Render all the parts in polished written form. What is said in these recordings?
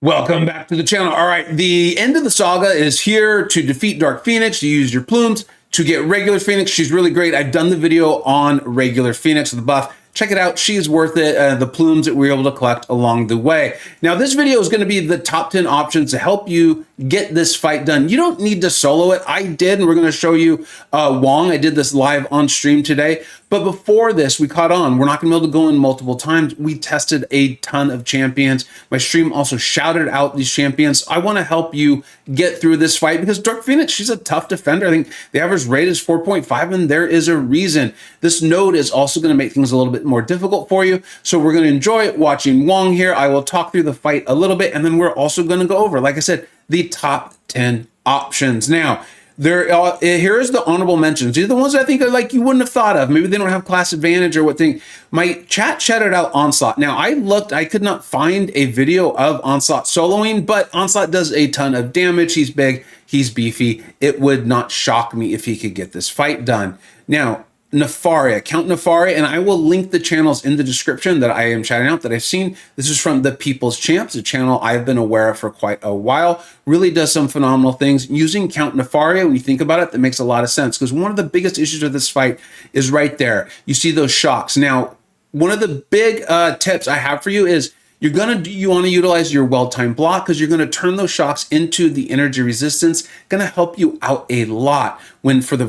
Welcome back to the channel. All right, the end of the saga is here to defeat Dark Phoenix. You use your plumes to get regular Phoenix. She's really great. I've done the video on regular Phoenix, the buff. Check it out. She is worth it. The plumes that we were able to collect along the way. Now, this video is going to be the top 10 options to help you get this fight done. You don't need to solo it. I did, and we're going to show you Wong. I did this live on stream today. But before this, we caught on. We're not going to be able to go in multiple times. We tested a ton of champions. My stream also shouted out these champions. I want to help you get through this fight because Dark Phoenix, she's a tough defender. I think the average rate is 4.5, and there is a reason. This node is also going to make things a little bit more difficult for you. So we're going to enjoy watching Wong here. I will talk through the fight a little bit, and then we're also going to go over, like I said, the top 10 options. Now, here is the honorable mentions. These are the ones that I think are like you wouldn't have thought of. Maybe they don't have class advantage or what thing. My chat shouted out Onslaught. Now, I looked, I could not find a video of Onslaught soloing, but Onslaught does a ton of damage. He's big, he's beefy. It would not shock me if he could get this fight done. Now, Nefaria, Count Nefaria, and I will link the channels in the description that I am shouting out that I've seen. This is from the People's Champs, a channel I've been aware of for quite a while. Really does some phenomenal things. Using Count Nefaria, when you think about it, that makes a lot of sense because one of the biggest issues of this fight is right there. You see those shocks. Now, one of the big tips I have for you is you want to utilize your well-timed block because you're going to turn those shocks into the energy resistance. Going to help you out a lot when for the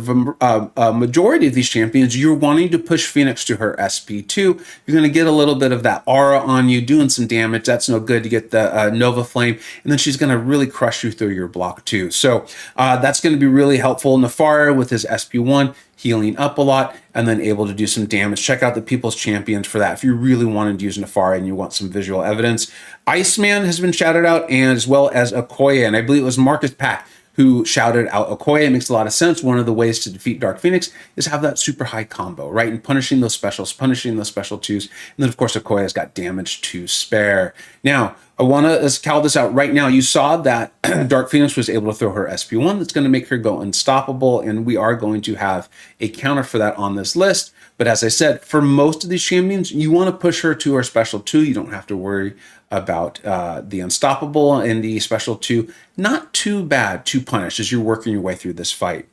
majority of these champions, you're wanting to push Phoenix to her SP2. You're going to get a little bit of that aura on you, doing some damage. That's no good to get the Nova Flame. And then she's going to really crush you through your block too. So that's going to be really helpful. Nefaria with his SP1, healing up a lot, and then able to do some damage. Check out the People's Champions for that if you really wanted to use Nefaria and you want some visual evidence. Iceman has been shouted out, and as well as Okoye, and I believe it was Marcus Pack who shouted out Okoye. It makes a lot of sense. One of the ways to defeat Dark Phoenix is have that super high combo, right? And punishing those specials, punishing those special twos. And then, of course, Okoye has got damage to spare. Now, I want to call this out right now. You saw that Dark Phoenix was able to throw her SP1. That's going to make her go unstoppable, and we are going to have a counter for that on this list. But as I said, for most of these champions, you want to push her to her special 2. You don't have to worry about the unstoppable and the special 2. Not too bad to punish as you're working your way through this fight.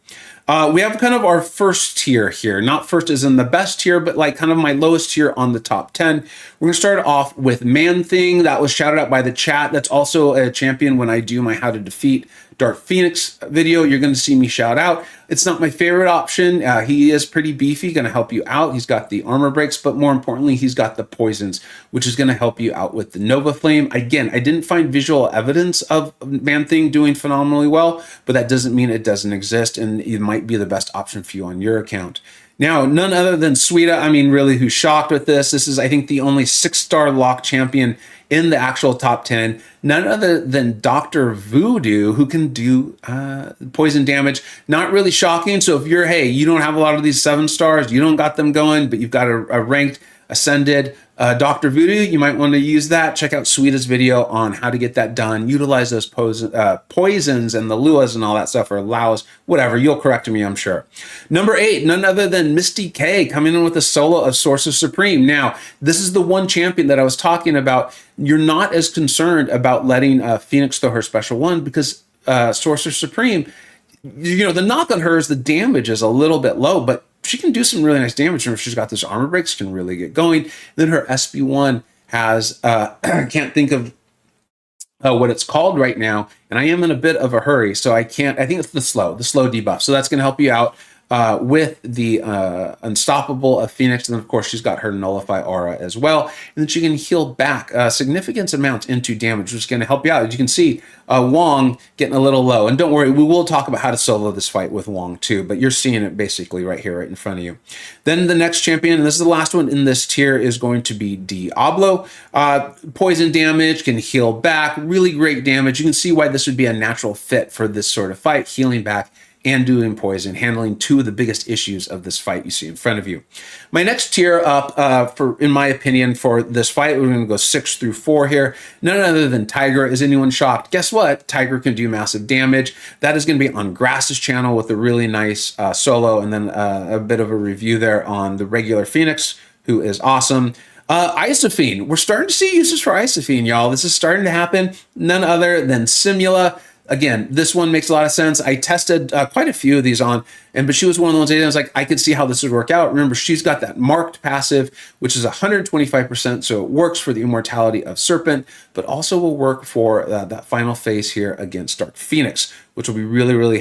We have kind of our first tier here. Not first as in the best tier, but like kind of my lowest tier on the top 10. We're going to start off with Man-Thing. That was shouted out by the chat. That's also a champion when I do my How to Defeat Dark Phoenix video. You're going to see me shout out. It's not my favorite option. He is pretty beefy, going to help you out. He's got the armor breaks, but more importantly, he's got the poisons, which is going to help you out with the Nova Flame. Again, I didn't find visual evidence of Man-Thing doing phenomenally well, but that doesn't mean it doesn't exist, and it might be the best option for you on your account. Now, none other than Suida, I mean, really, who's shocked with this. This is, I think, the only 6-star lock champion in the actual top 10. None other than Dr. Voodoo, who can do poison damage. Not really shocking. So if you're, hey, you don't have a lot of these 7 stars, you don't got them going, but you've got a ranked, ascended Dr. Voodoo, you might want to use that. Check out Suida's video on how to get that done. Utilize those poisons and the Luas and all that stuff, or Laos, whatever. You'll correct me, I'm sure. Number 8, none other than Misty K, coming in with a solo of Sorcerer Supreme. Now, this is the one champion that I was talking about. You're not as concerned about letting Phoenix throw her special 1 because Sorcerer Supreme, you know, the knock on her is the damage is a little bit low, but she can do some really nice damage. Remember, she's got this armor breaks, can really get going. And then her SP1 has, I can't think of what it's called right now, and I am in a bit of a hurry, so I think it's the slow debuff. So that's going to help you out with the Unstoppable of Phoenix. And then, of course, she's got her Nullify Aura as well. And then she can heal back significant amounts into damage, which is going to help you out. As you can see, Wong getting a little low. And don't worry, we will talk about how to solo this fight with Wong too, but you're seeing it basically right here, right in front of you. Then the next champion, and this is the last one in this tier, is going to be Diablo. Poison damage, can heal back, really great damage. You can see why this would be a natural fit for this sort of fight, healing back and doing poison, handling 2 of the biggest issues of this fight you see in front of you. My next tier up, in my opinion, for this fight, we're going to go 6 through 4 here. None other than Tiger. Is anyone shocked? Guess what? Tiger can do massive damage. That is going to be on Grass's channel with a really nice solo, and then a bit of a review there on the regular Phoenix, who is awesome. Isophene. We're starting to see uses for isophene, y'all. This is starting to happen. None other than Simula. Again, this one makes a lot of sense. I tested quite a few of these on, but she was one of the ones I was like, I could see how this would work out. Remember, she's got that marked passive, which is 125%. So it works for the immortality of Serpent, but also will work for that final phase here against Dark Phoenix, which will be really, really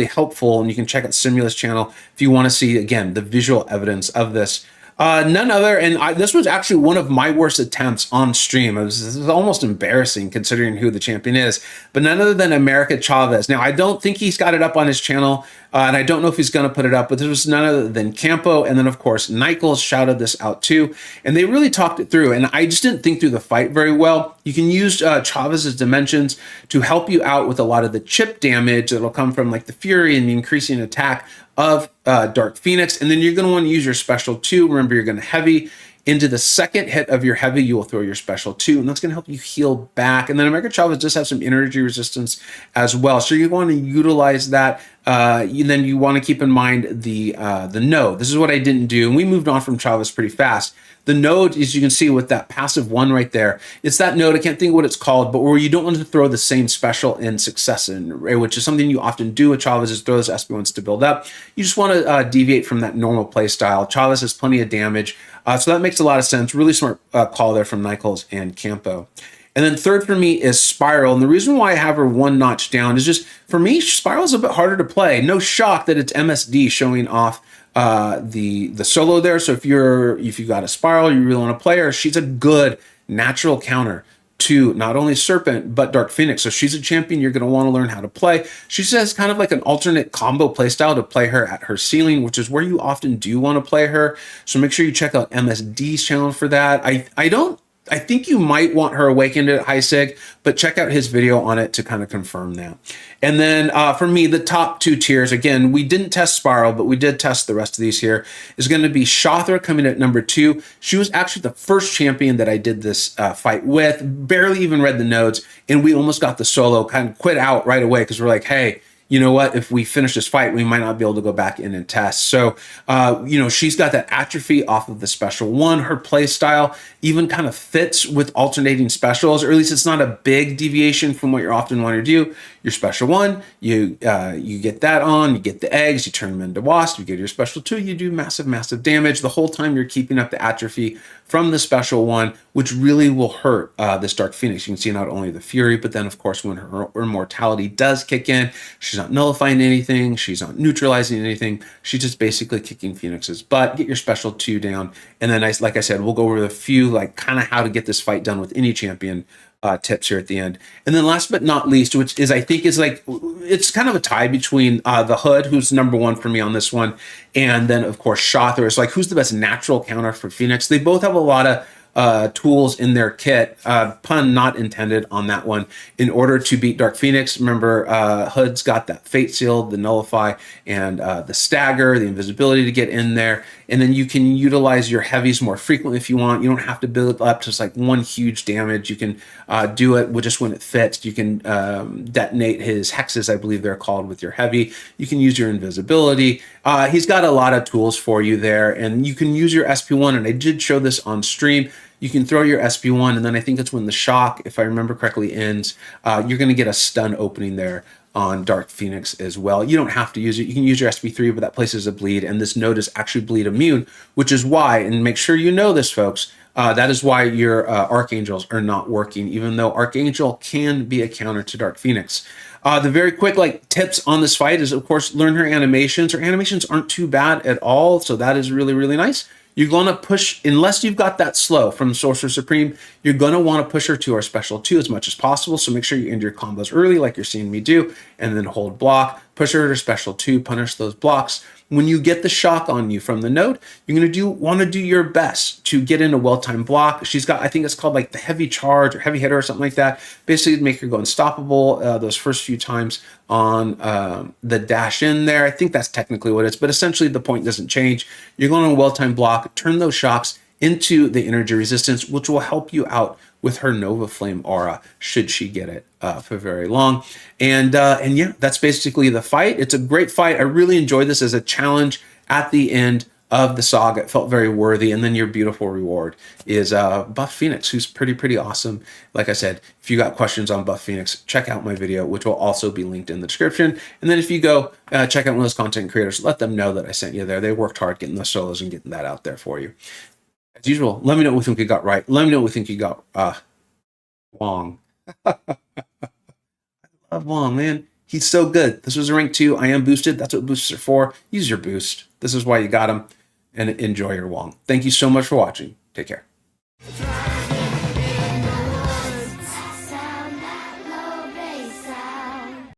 helpful. And you can check out Simula's channel if you want to see, again, the visual evidence of this. None other, and this was actually one of my worst attempts on stream. This is almost embarrassing considering who the champion is, but none other than America Chavez. Now, I don't think he's got it up on his channel, and I don't know if he's going to put it up, but this was none other than Campo, and then, of course, Nichols shouted this out too, and they really talked it through, and I just didn't think through the fight very well. You can use Chavez's dimensions to help you out with a lot of the chip damage that'll come from like the Fury and the increasing attack of Dark Phoenix, and then you're going to want to use your special 2. Remember, you're going to heavy into the second hit of your heavy. You will throw your special 2, and that's going to help you heal back. And then America Chavez does have some energy resistance as well, so you want to utilize that. Then you want to keep in mind the node. This is what I didn't do, and we moved on from Chavez pretty fast. The node, as you can see with that passive 1 right there, it's that node, I can't think of what it's called, but where you don't want to throw the same special in succession, right, which is something you often do with Chavez, is throw those SP1s to build up. You just want to deviate from that normal play style. Chavez has plenty of damage, so that makes a lot of sense. Really smart call there from Nichols and Campo. And then third for me is Spiral. And the reason why I have her 1 notch down is just, for me, Spiral is a bit harder to play. No shock that it's MSD showing off the solo there. So if you got a Spiral, you really want to play her, she's a good natural counter to not only Serpent, but Dark Phoenix. So she's a champion you're going to want to learn how to play. She says kind of like an alternate combo playstyle to play her at her ceiling, which is where you often do want to play her. So make sure you check out MSD's channel for that. I think you might want her awakened at high sig, but check out his video on it to kind of confirm that. And then for me, the top 2 tiers, again, we didn't test Spiral, but we did test the rest of these here, is going to be Shothra coming at number 2. She was actually the first champion that I did this fight with, barely even read the nodes, and we almost got the solo, kind of quit out right away because we're like, hey, you know what, if we finish this fight, we might not be able to go back in and test. So, she's got that atrophy off of the special 1. Her play style even kind of fits with alternating specials, or at least it's not a big deviation from what you often want to do. Your special 1, you get that on, you get the eggs, you turn them into wasp, you get your special 2, you do massive damage. The whole time you're keeping up the atrophy from the special 1, which really will hurt this Dark Phoenix. You can see not only the Fury, but then of course when her immortality does kick in, she's not nullifying anything, she's not neutralizing anything, she's just basically kicking Phoenix's butt. Get your special 2 down, and then like I said, we'll go over a few like kind of how to get this fight done with any champion tips here at the end. And then last but not least, which is I think is like, it's kind of a tie between the Hood, who's number 1 for me on this one, and then of course Shothra is like, who's the best natural counter for Phoenix. They both have a lot of tools in their kit, pun not intended on that one, in order to beat Dark Phoenix. Remember, Hood's got that Fate Seal, the Nullify, and the Stagger, the invisibility to get in there. And then you can utilize your heavies more frequently if you want. You don't have to build up to just like one huge damage. You can do it with just when it fits. You can detonate his hexes, I believe they're called, with your heavy. You can use your invisibility. He's got a lot of tools for you there, and you can use your SP1, and I did show this on stream. You can throw your SP1, and then I think it's when the shock, if I remember correctly, ends, you're going to get a stun opening there on Dark Phoenix as well. You don't have to use it. You can use your SP3, but that places a bleed, and this node is actually bleed immune, which is why, and make sure you know this, folks, that is why your Archangels are not working, even though Archangel can be a counter to Dark Phoenix. The very quick tips on this fight is, of course, learn her animations. Her animations aren't too bad at all, so that is really, really nice. You're going to push, unless you've got that slow from Sorcerer Supreme, you're going to want to push her to our special 2 as much as possible. So make sure you end your combos early, like you're seeing me do, and then hold block, push her to special 2, punish those blocks. When you get the shock on you from the node, you're going to want to do your best to get in a well-timed block. She's got, I think it's called like the heavy charge or heavy hitter or something like that. Basically make her go unstoppable those first few times on the dash in there. I think that's technically what it is, but essentially the point doesn't change. You're going on a well-timed block, turn those shocks into the energy resistance, which will help you out with her Nova Flame aura, should she get it for very long. And yeah, that's basically the fight. It's a great fight. I really enjoyed this as a challenge at the end of the Saga. It felt very worthy. And then your beautiful reward is Buff Phoenix, who's pretty awesome. Like I said, if you got questions on Buff Phoenix, check out my video, which will also be linked in the description. And then if you go check out one of those content creators, let them know that I sent you there. They worked hard getting those solos and getting that out there for you. As usual, let me know what you think you got right. Let me know what you think you got Wong. I love Wong, man. He's so good. This was a rank 2. I am boosted. That's what boosts are for. Use your boost. This is why you got him. And enjoy your Wong. Thank you so much for watching. Take care.